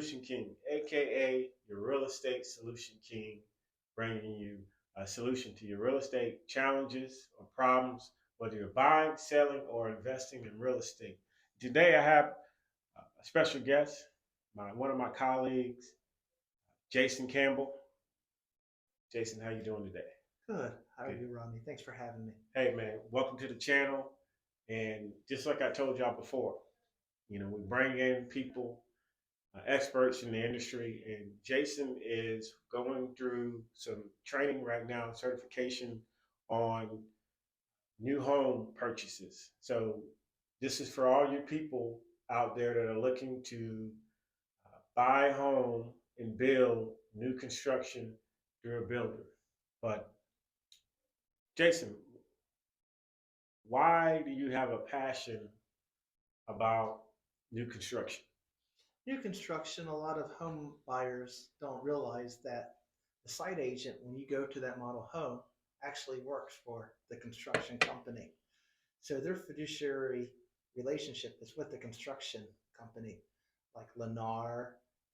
Solution King, aka your real estate solution king, bringing you a solution to your real estate challenges or problems, whether you're buying, selling, or investing in real estate. Today, I have a special guest, one of my colleagues, Jason Campbell. Jason, how you doing today? Good. How are Good. you, Rodney? Thanks for having me. Hey, man, welcome to the channel. And just like I told y'all before, we bring in people, experts in the industry, and Jason is going through some training right now, certification on new home purchases. So this is for all you people out there that are looking to buy a home and build new construction through a builder. But Jason, why do you have a passion about new construction? New construction, a lot of home buyers don't realize that the site agent, when you go to that model home, actually works for the construction company. So their fiduciary relationship is with the construction company, like Lennar.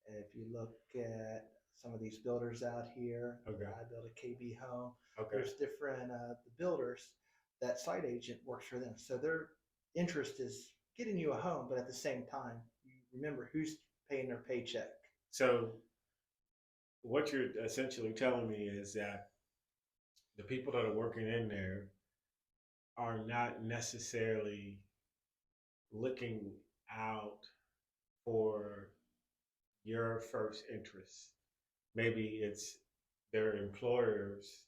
If you look at some of these builders out here, Okay. I built a KB home. Okay. There's different the builders that site agent works for them. So their interest is getting you a home, but at the same time, you remember who's paying their paycheck. So what you're essentially telling me is that the people that are working in there are not necessarily looking out for your first interest. Maybe it's their employer's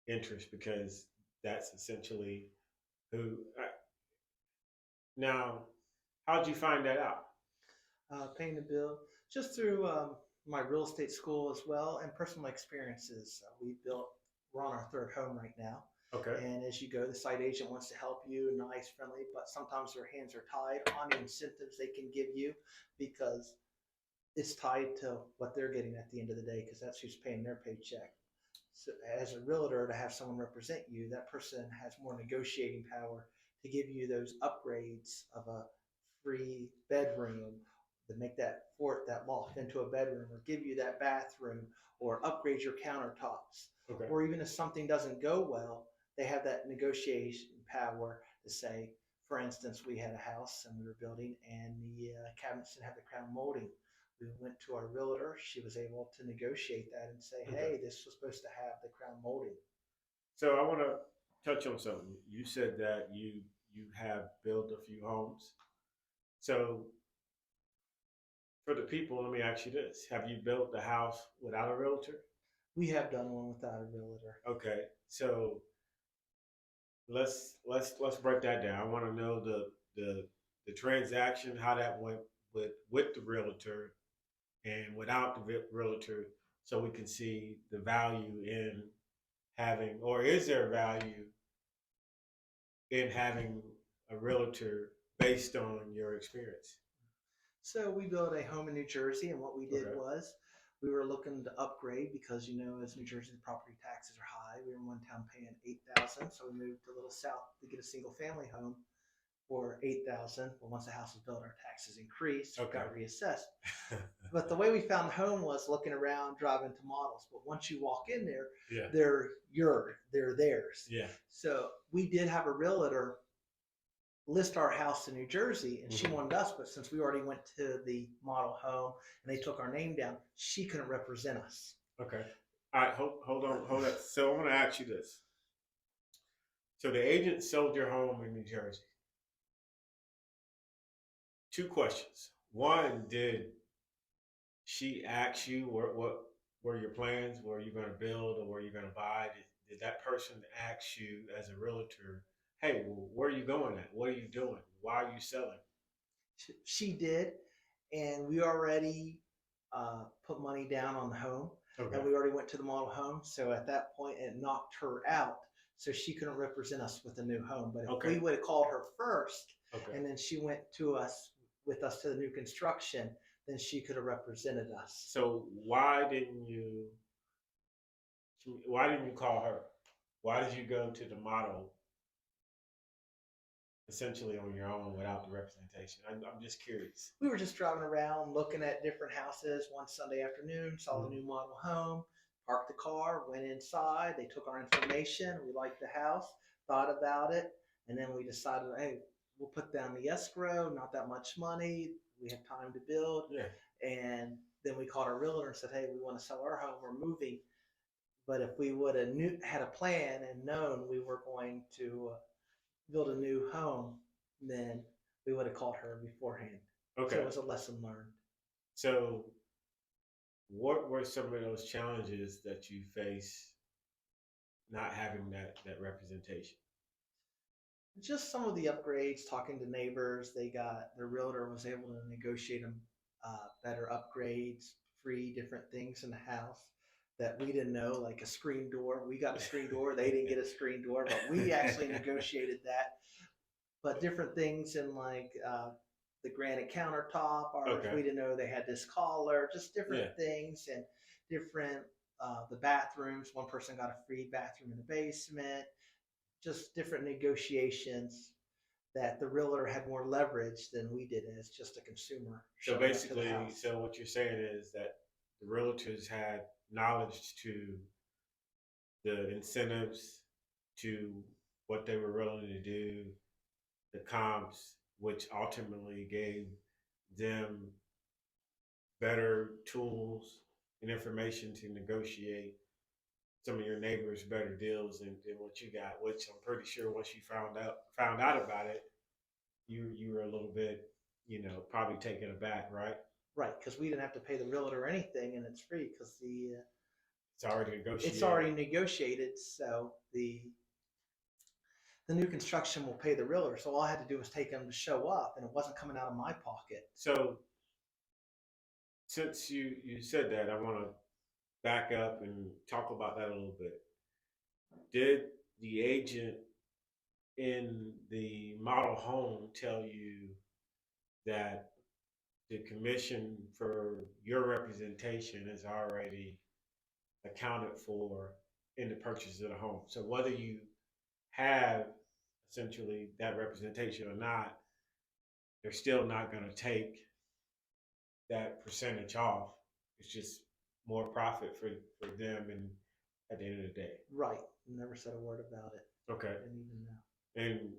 interest because that's essentially who. Now, how'd you find that out? Paying the bill just through my real estate school as well and personal experiences. We're on our third home right now. Okay. And as you go, the site agent wants to help you, nice, friendly, but sometimes their hands are tied on the incentives they can give you because it's tied to what they're getting at the end of the day because that's who's paying their paycheck. So as a realtor, to have someone represent you, that person has more negotiating power to give you those upgrades of a free bedroom, to make that loft into a bedroom, or give you that bathroom, or upgrade your countertops. Okay. Or even if something doesn't go well, they have that negotiation power to say, for instance, we had a house and we were building, and the cabinets didn't have the crown molding. We went to our realtor. She was able to negotiate that and say, Okay. hey, this was supposed to have the crown molding. So I want to touch on something. You said that you have built a few homes. So for the people, let me ask you this: have you built the house without a realtor? We have done one without a realtor. Okay, so let's break that down. I want to know the transaction, how that went with the realtor and without the realtor, so we can see the value in having, or is there value in having a realtor based on your experience? So we built a home in New Jersey, and what we did Okay. was we were looking to upgrade because as New Jersey the property taxes are high. We were in one town paying 8,000, so we moved a little south to get a single family home for 8,000. But once the house was built, our taxes increased, Okay. got reassessed. But the way we found the home was looking around, driving to models. But once you walk in there, Yeah. they're theirs. Yeah. So we did have a realtor list our house in New Jersey, and she wanted us, but since we already went to the model home and they took our name down, she couldn't represent us. Okay. All right. Hold on. So I want to ask you this. So the agent sold your home in New Jersey. Two questions. One, did she ask you what were your plans? Were you going to build or were you going to buy? Did that person ask you as a realtor, hey, well, where are you going at? What are you doing? Why are you selling? She did, and we already put money down on the home, Okay. and we already went to the model home. So at that point, it knocked her out. So she couldn't represent us with a new home. But if we would have called her first, and then she went with us to the new construction, then she could have represented us. So why didn't you call her? Why did you go to the model essentially on your own without the representation? I'm just curious. We were just driving around looking at different houses one Sunday afternoon, saw the Mhm. new model home, parked the car, went inside. They took our information. We liked the house, thought about it, and then we decided, hey, we'll put down the escrow, not that much money. We have time to build. Yeah. And then we called our realtor and said, hey, we want to sell our home. We're moving. But if we would have had a plan and known we were going to build a new home, then we would have called her beforehand. So it Okay. was a lesson learned. So, what were some of those challenges that you face not having that representation? Just some of the upgrades, talking to neighbors, they got their realtor was able to negotiate them better upgrades, free different things in the house that we didn't know, like a screen door. We got a screen door, they didn't get a screen door, but we actually negotiated that. But different things in like the granite countertop, or Okay. we didn't know they had this collar, just different Yeah. things and different the bathrooms. One person got a free bathroom in the basement, just different negotiations that the realtor had more leverage than we did as just a consumer So showing up to the basically, house. so what you're saying is that the realtors had knowledge to the incentives, to what they were willing to do, the comps, which ultimately gave them better tools and information to negotiate some of your neighbors better deals than what you got. Which I'm pretty sure once you found out about it, you were a little bit, probably taken aback, right? Right, because we didn't have to pay the realtor anything, and it's free because It's already it's negotiated. already negotiated. So the new construction will pay the realtor. So all I had to do was take them to show up, and it wasn't coming out of my pocket. So since you said that, I want to back up and talk about that a little bit. Did the agent in the model home tell you that the commission for your representation is already accounted for in the purchase of the home? So whether you have essentially that representation or not, they're still not going to take that percentage off. It's just more profit for them and at the end of the day. Right, never said a word about it. Okay. Didn't even know. And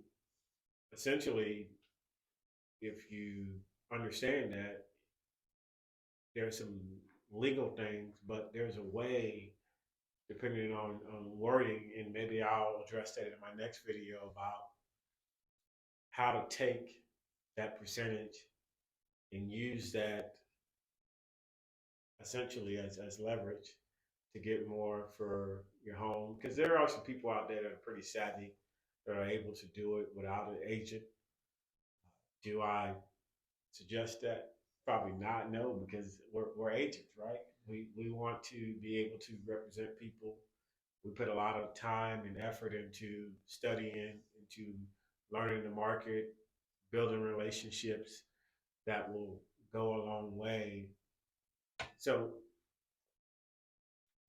essentially, if you understand that, there's some legal things, but there's a way, depending on wording, and maybe I'll address that in my next video about how to take that percentage and use that essentially as leverage to get more for your home. Because there are some people out there that are pretty savvy that are able to do it without an agent. Do I suggest that? Probably not. No, because we're agents, right? We want to be able to represent people. We put a lot of time and effort into studying, into learning the market, building relationships that will go a long way. So,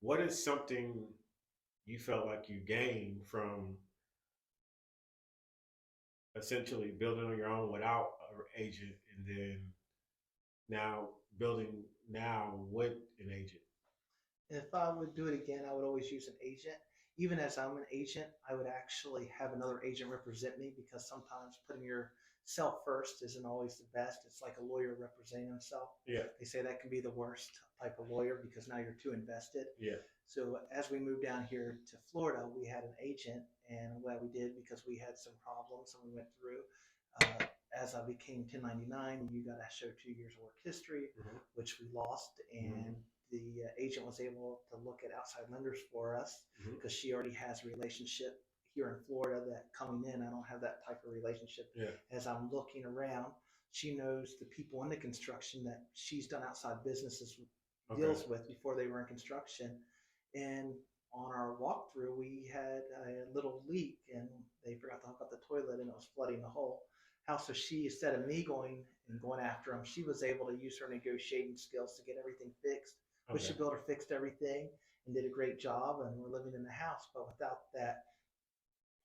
what is something you felt like you gained from essentially building on your own without an agent, and then now building now with an agent? If I would do it again, I would always use an agent. Even as I'm an agent, I would actually have another agent represent me because sometimes putting yourself first isn't always the best. It's like a lawyer representing himself. Yeah, They say that can be the worst type of lawyer because now you're too invested. yeah, So as we moved down here to Florida, we had an agent, and what we did because we had some problems and we went through. As I became 1099, you got to show 2 years of work history, mm-hmm. which we lost, Mm-hmm. and the agent was able to look at outside lenders for us Mm-hmm. because she already has a relationship here in Florida that coming in, I don't have that type of relationship. Yeah, As I'm looking around, she knows the people in the construction that she's done outside businesses okay, deals with before they were in construction. And on our walkthrough, we had a little leak and they forgot to hook up the toilet and it was flooding the whole house. So she, instead of me going after them, she was able to use her negotiating skills to get everything fixed, which okay, the builder fixed everything and did a great job. And we're living in the house. But without that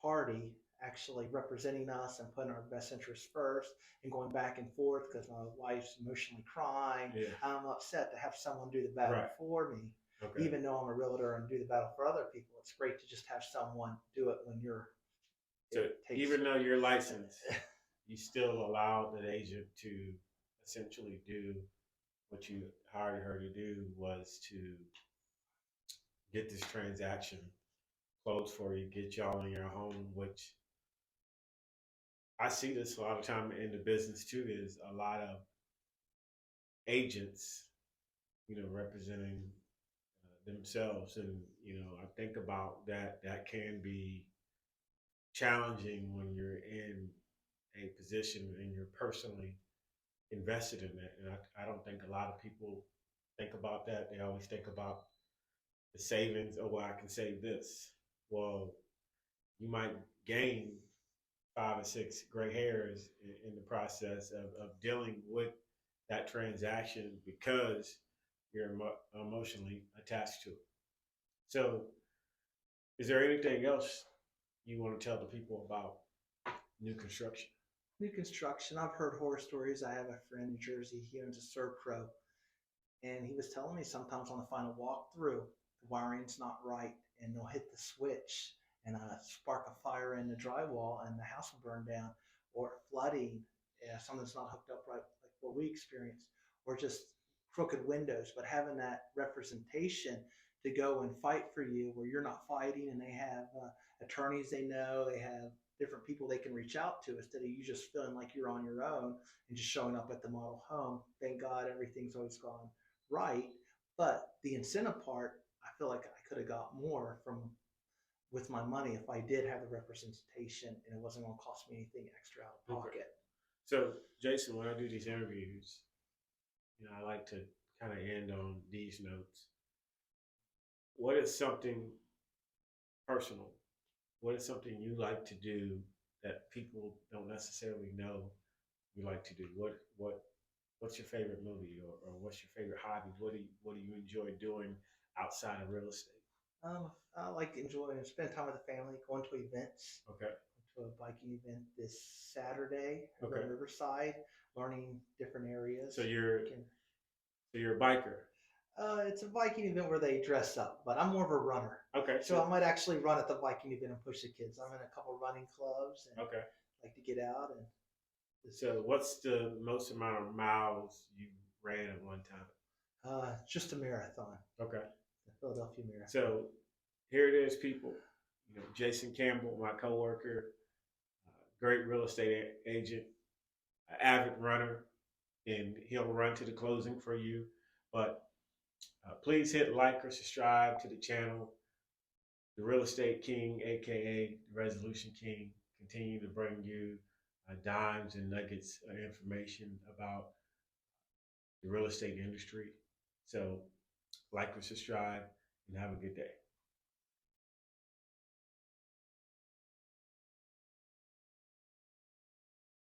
party actually representing us and putting our best interests first and going back and forth because my wife's emotionally crying. Yeah. I'm upset to have someone do the battle Right. for me. Okay. Even though I'm a realtor and do the battle for other people, it's great to just have someone do it when you're. So even though you're licensed, you still allow the agent to essentially do what you hired her to do, was to get this transaction closed for you, get y'all in your home, which I see this a lot of time in the business too, is a lot of agents, representing themselves. And, I think about that, that can be challenging when you're in a position and you're personally invested in that. And I don't think a lot of people think about that. They always think about the savings. Oh, well, I can save this. Well, you might gain 5 or 6 gray hairs in the process of dealing with that transaction because you're emotionally attached to it. So, is there anything else you want to tell the people about new construction? New construction. I've heard horror stories. I have a friend in Jersey. He owns a Serpro, and he was telling me sometimes on the final walkthrough, the wiring's not right, and they'll hit the switch and spark a fire in the drywall, and the house will burn down, or flooding, something's not hooked up right, like what we experienced, or just crooked windows. But having that representation to go and fight for you, where you're not fighting, and they have attorneys they know, they have different people they can reach out to instead of you just feeling like you're on your own and just showing up at the model home. Thank God everything's always gone right. But the incentive part, I feel like I could have got more from with my money if I did have the representation and it wasn't going to cost me anything extra out of pocket. Okay. So, Jason, when I do these interviews, I like to kind of end on these notes. What is something personal? What is something you like to do that people don't necessarily know you like to do? What's your favorite movie, or what's your favorite hobby? What do you enjoy doing outside of real estate? I like enjoying spend time with the family, going to events. Okay. To a biking event this Saturday at Okay. Riverside, learning different areas. So you're a biker. It's a biking event where they dress up, but I'm more of a runner. Okay. So I might actually run at the biking event and push the kids. I'm in a couple running clubs and Okay. like to get out. And So what's the most amount of miles you ran at one time? Just a marathon. Okay. The Philadelphia Marathon. So here it is, people. Jason Campbell, my coworker, great real estate agent, avid runner, and he'll run to the closing for you. But please hit like or subscribe to the channel. The Real Estate King, aka the Resolution King, continue to bring you dimes and nuggets of information about the real estate industry. So, like or subscribe, and have a good day.